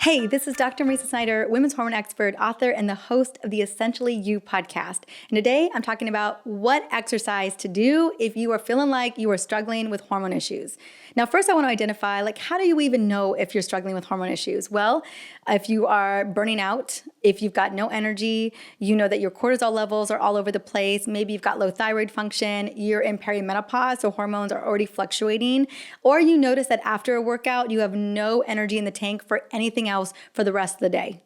Hey, this is Dr. Mariza Snyder, women's hormone expert, author, and the host of the Essentially You podcast. And today I'm talking about what exercise to do if you are feeling like you are struggling with hormone issues. Now, first I want to identify, how do you even know if you're struggling with hormone issues? Well, if you are burning out, if you've got no energy, you know that your cortisol levels are all over the place, maybe you've got low thyroid function, you're in perimenopause, so hormones are already fluctuating, or you notice that after a workout, you have no energy in the tank for anything else for the rest of the day.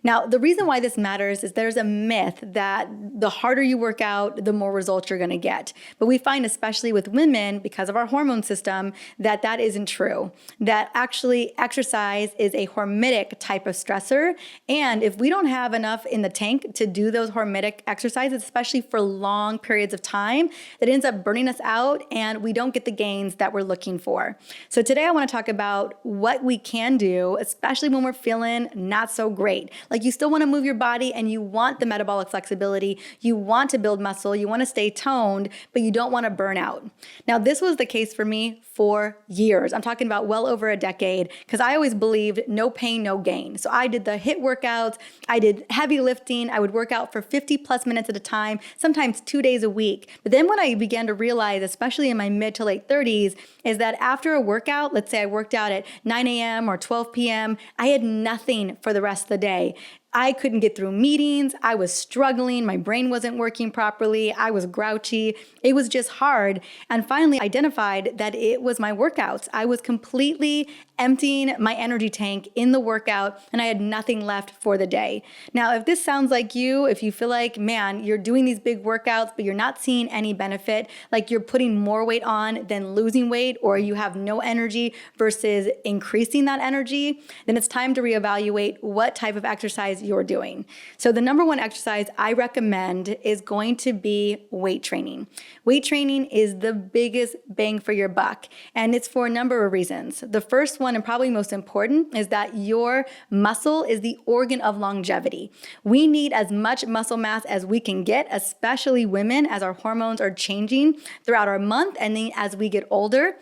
Now, the reason why this matters is there's a myth that the harder you work out, the more results you're going to get. But we find, especially with women, because of our hormone system, that that isn't true. That actually exercise is a hormetic type of stressor. And if we don't have enough in the tank to do those hormetic exercises, especially for long periods of time, that ends up burning us out and we don't get the gains that we're looking for. So today I want to talk about what we can do, especially when we're feeling not so great. You still want to move your body and you want the metabolic flexibility, you want to build muscle, you want to stay toned, but you don't want to burn out. Now, this was the case for me for years. I'm talking about well over a decade, because I always believed no pain, no gain. So I did the HIIT workouts, I did heavy lifting, I would work out for 50 plus minutes at a time, sometimes 2 days a week. But then what I began to realize, especially in my mid to late 30s, is that after a workout, let's say I worked out at 9 a.m. or 12 p.m., I had nothing for the rest of the day. I couldn't get through meetings. I was struggling. My brain wasn't working properly. I was grouchy. It was just hard. And finally identified that it was my workouts. I was completely emptying my energy tank in the workout and I had nothing left for the day. Now, if this sounds like you, if you feel like, man, you're doing these big workouts, but you're not seeing any benefit, like you're putting more weight on than losing weight, or you have no energy versus increasing that energy, then it's time to reevaluate what type of exercise you're doing. So the number one exercise I recommend is going to be weight training. Weight training is the biggest bang for your buck, and it's for a number of reasons. The first one, and probably most important, is that your muscle is the organ of longevity. We need as much muscle mass as we can get, especially women, as our hormones are changing throughout our month and then as we get older.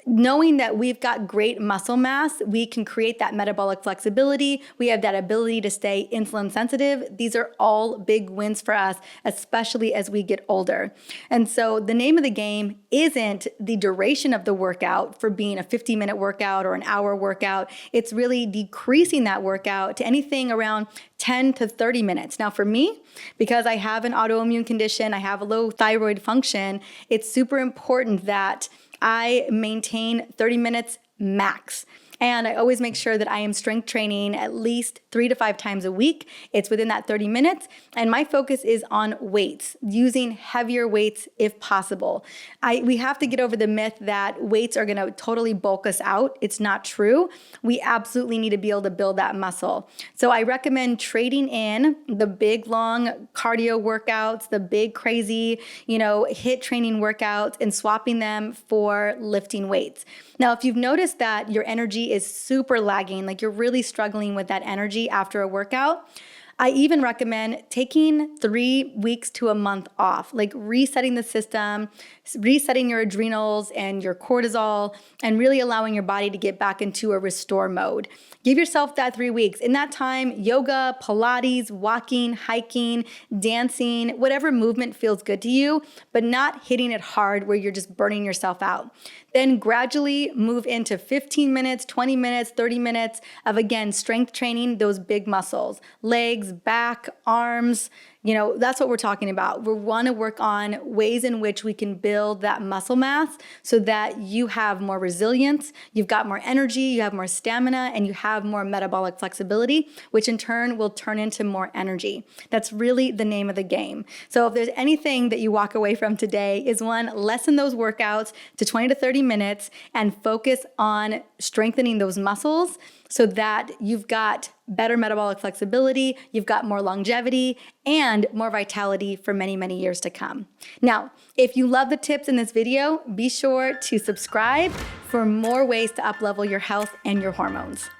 Knowing that we've got great muscle mass, we can create that metabolic flexibility. We have that ability to stay insulin sensitive. These are all big wins for us, especially as we get older. And so the name of the game isn't the duration of the workout for being a 50-minute workout or an hour workout. It's really decreasing that workout to anything around 10 to 30 minutes. Now for me, because I have an autoimmune condition, I have a low thyroid function, it's super important that I maintain 30 minutes max. And I always make sure that I am strength training at least 3 to 5 times a week. It's within that 30 minutes. And my focus is on weights, using heavier weights if possible. We have to get over the myth that weights are going to totally bulk us out. It's not true. We absolutely need to be able to build that muscle. So I recommend trading in the big, long cardio workouts, the big, crazy, HIIT training workouts, and swapping them for lifting weights. Now, if you've noticed that your energy is super lagging, like you're really struggling with that energy after a workout, I even recommend taking 3 weeks to a month off, like resetting the system, resetting your adrenals and your cortisol, and really allowing your body to get back into a restore mode. Give yourself that 3 weeks. In that time, yoga, Pilates, walking, hiking, dancing, whatever movement feels good to you, but not hitting it hard where you're just burning yourself out. Then gradually move into 15 minutes, 20 minutes, 30 minutes of, again, strength training, those big muscles, legs, back, arms. That's what we're talking about. We want to work on ways in which we can build that muscle mass so that you have more resilience, you've got more energy, you have more stamina, and you have more metabolic flexibility, which in turn will turn into more energy. That's really the name of the game. So if there's anything that you walk away from today is one, lessen those workouts to 20 to 30 minutes and focus on strengthening those muscles so that you've got better metabolic flexibility, you've got more longevity, and more vitality for many, many years to come. Now, if you love the tips in this video, be sure to subscribe for more ways to up-level your health and your hormones.